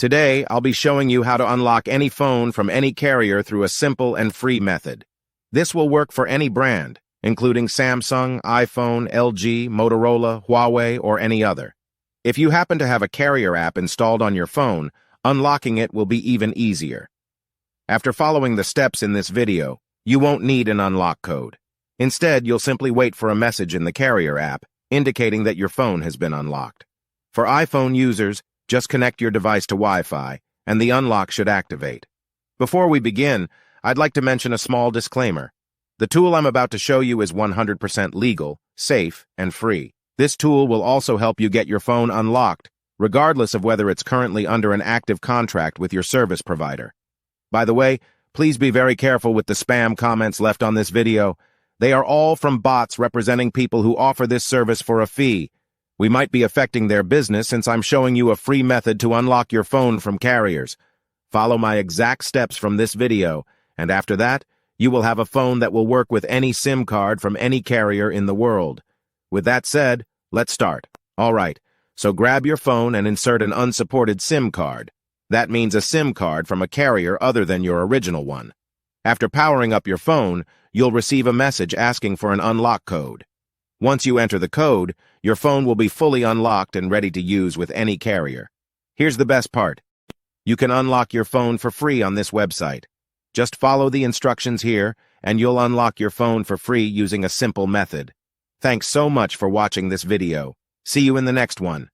Today, I'll be showing you how to unlock any phone from any carrier through a simple and free method. This will work for any brand, including Samsung, iPhone, LG, Motorola, Huawei, or any other. If you happen to have a carrier app installed on your phone, unlocking it will be even easier. After following the steps in this video, you won't need an unlock code. Instead, you'll simply wait for a message in the carrier app indicating that your phone has been unlocked. For iPhone users, just connect your device to Wi-Fi, and the unlock should activate. Before we begin, I'd like to mention a small disclaimer. The tool I'm about to show you is 100% legal, safe, and free. This tool will also help you get your phone unlocked, regardless of whether it's currently under an active contract with your service provider. By the way, please be very careful with the spam comments left on this video. They are all from bots representing people who offer this service for a fee. We might be affecting their business since I'm showing you a free method to unlock your phone from carriers. Follow my exact steps from this video, and after that, you will have a phone that will work with any SIM card from any carrier in the world. With that said, let's start. All right, so grab your phone and insert an unsupported SIM card. That means a SIM card from a carrier other than your original one. After powering up your phone, you'll receive a message asking for an unlock code. Once you enter the code, your phone will be fully unlocked and ready to use with any carrier. Here's the best part. You can unlock your phone for free on this website. Just follow the instructions here, and you'll unlock your phone for free using a simple method. Thanks so much for watching this video. See you in the next one.